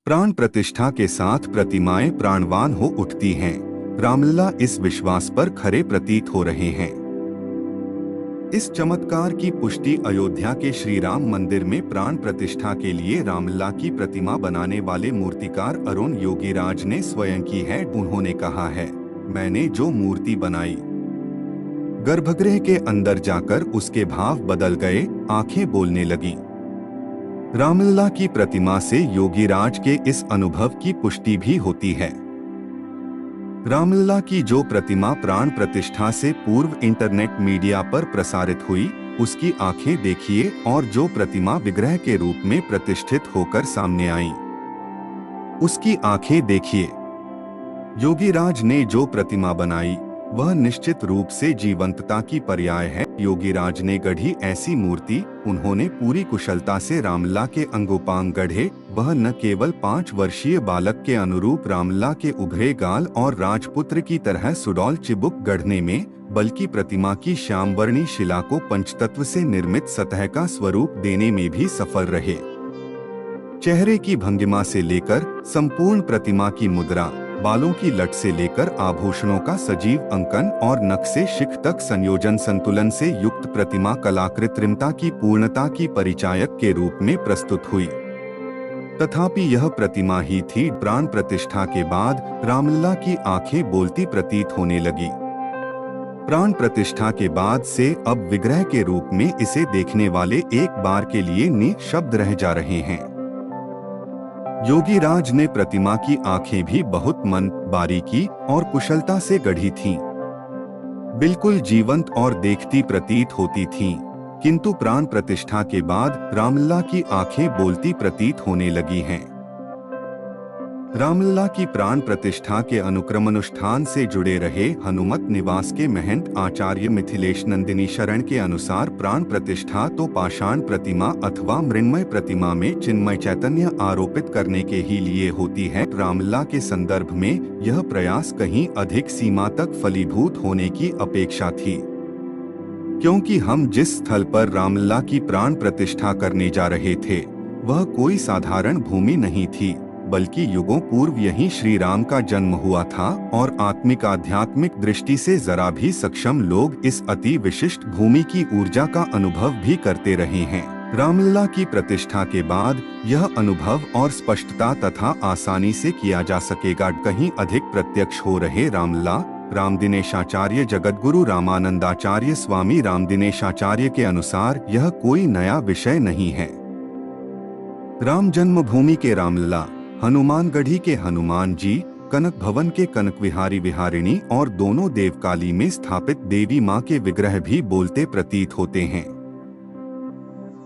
प्राण प्रतिष्ठा के साथ प्रतिमाएं प्राणवान हो उठती हैं। रामलला इस विश्वास पर खरे प्रतीत हो रहे हैं। इस चमत्कार की पुष्टि अयोध्या के श्री राम मंदिर में प्राण प्रतिष्ठा के लिए रामलला की प्रतिमा बनाने वाले मूर्तिकार अरुण योगीराज ने स्वयं की है। उन्होंने कहा है, मैंने जो मूर्ति बनाई, गर्भगृह के अंदर जाकर उसके भाव बदल गए, आंखें बोलने लगी। रामलला की प्रतिमा से योगीराज के इस अनुभव की पुष्टि भी होती है। रामलला की जो प्रतिमा प्राण प्रतिष्ठा से पूर्व इंटरनेट मीडिया पर प्रसारित हुई, उसकी आंखें देखिए, और जो प्रतिमा विग्रह के रूप में प्रतिष्ठित होकर सामने आई, उसकी आंखें देखिए। योगीराज ने जो प्रतिमा बनाई वह निश्चित रूप से जीवंतता की पर्याय है। योगीराज ने गढ़ी ऐसी मूर्ति, उन्होंने पूरी कुशलता से रामलला के अंगोपांग गढ़े। वह न केवल 5 वर्षीय बालक के अनुरूप रामलला के उभरे गाल और राजपुत्र की तरह सुडौल चिबुक गढ़ने में, बल्कि प्रतिमा की श्यामवर्णी शिला को पंचतत्व से निर्मित सतह का स्वरूप देने में भी सफल रहे। चेहरे की भंगिमा से लेकर संपूर्ण प्रतिमा की मुद्रा, बालों की लट से लेकर आभूषणों का सजीव अंकन और नख से शिख तक संयोजन संतुलन से युक्त प्रतिमा कलाकृत्रिमता की पूर्णता की परिचायक के रूप में प्रस्तुत हुई। तथापि यह प्रतिमा ही थी। प्राण प्रतिष्ठा के बाद रामलला की आंखें बोलती प्रतीत होने लगी। प्राण प्रतिष्ठा के बाद से अब विग्रह के रूप में इसे देखने वाले एक बार के लिए निःशब्द रह जा रहे हैं। योगीराज ने प्रतिमा की आंखें भी बहुत मन, बारीकी और कुशलता से गढ़ी थीं। बिल्कुल जीवंत और देखती प्रतीत होती थीं, किंतु प्राण प्रतिष्ठा के बाद रामलला की आंखें बोलती प्रतीत होने लगी हैं। रामलला की प्राण प्रतिष्ठा के अनुक्रमानुष्ठान से जुड़े रहे हनुमत निवास के महंत आचार्य मिथिलेश नंदिनी शरण के अनुसार प्राण प्रतिष्ठा तो पाषाण प्रतिमा अथवा मृण्मय प्रतिमा में चिन्मय चैतन्य आरोपित करने के ही लिए होती है। रामलला के संदर्भ में यह प्रयास कहीं अधिक सीमा तक फलीभूत होने की अपेक्षा थी, क्योंकि हम जिस स्थल पर रामलला की प्राण प्रतिष्ठा करने जा रहे थे वह कोई साधारण भूमि नहीं थी, बल्कि युगों पूर्व यहीं श्री राम का जन्म हुआ था, और आत्मिक आध्यात्मिक दृष्टि से जरा भी सक्षम लोग इस अति विशिष्ट भूमि की ऊर्जा का अनुभव भी करते रहे हैं। रामलला की प्रतिष्ठा के बाद यह अनुभव और स्पष्टता तथा आसानी से किया जा सकेगा। कहीं अधिक प्रत्यक्ष हो रहे रामलला रामदिनेशाचार्य जगतगुरु रामानंदाचार्य स्वामी रामदिनेशाचार्य के अनुसार यह कोई नया विषय नहीं है। राम जन्मभूमि के रामलला, हनुमानगढ़ी के हनुमान जी, कनक भवन के कनक विहारी विहारिणी और दोनों देवकाली में स्थापित देवी मां के विग्रह भी बोलते प्रतीत होते हैं।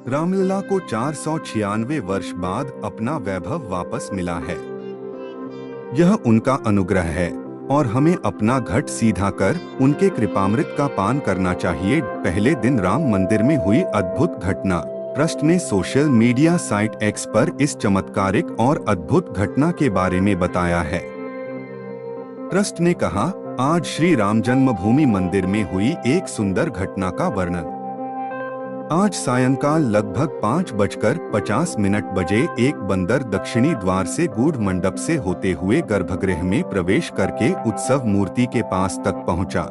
रामलला को 496 वर्ष बाद अपना वैभव वापस मिला है। यह उनका अनुग्रह है और हमें अपना घट सीधा कर उनके कृपामृत का पान करना चाहिए। पहले दिन राम मंदिर में हुई अद्भुत घटना। ट्रस्ट ने सोशल मीडिया साइट एक्स पर इस चमत्कारिक और अद्भुत घटना के बारे में बताया है। ट्रस्ट ने कहा, आज श्री राम जन्मभूमि मंदिर में हुई एक सुंदर घटना का वर्णन। आज सायंकाल लगभग 5:50 बजे एक बंदर दक्षिणी द्वार से गूढ़ मंडप से होते हुए गर्भगृह में प्रवेश करके उत्सव मूर्ति के पास तक पहुंचा।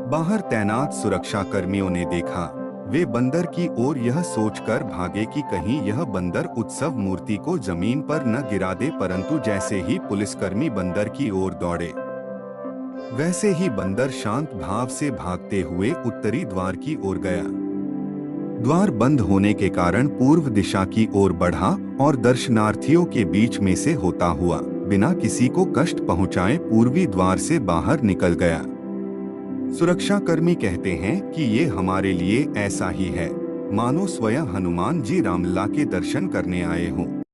बाहर तैनात सुरक्षा कर्मियों ने देखा। वे बंदर की ओर यह सोचकर भागे कि कहीं यह बंदर उत्सव मूर्ति को जमीन पर न गिरा दे, परंतु जैसे ही पुलिसकर्मी बंदर की ओर दौड़े, वैसे ही बंदर शांत भाव से भागते हुए उत्तरी द्वार की ओर गया। द्वार बंद होने के कारण पूर्व दिशा की ओर बढ़ा और दर्शनार्थियों के बीच में से होता हुआ बिना किसी को कष्ट पहुंचाए पूर्वी द्वार से बाहर निकल गया। सुरक्षा कर्मी कहते हैं कि ये हमारे लिए ऐसा ही है, मानो स्वयं हनुमान जी रामलला के दर्शन करने आए हों।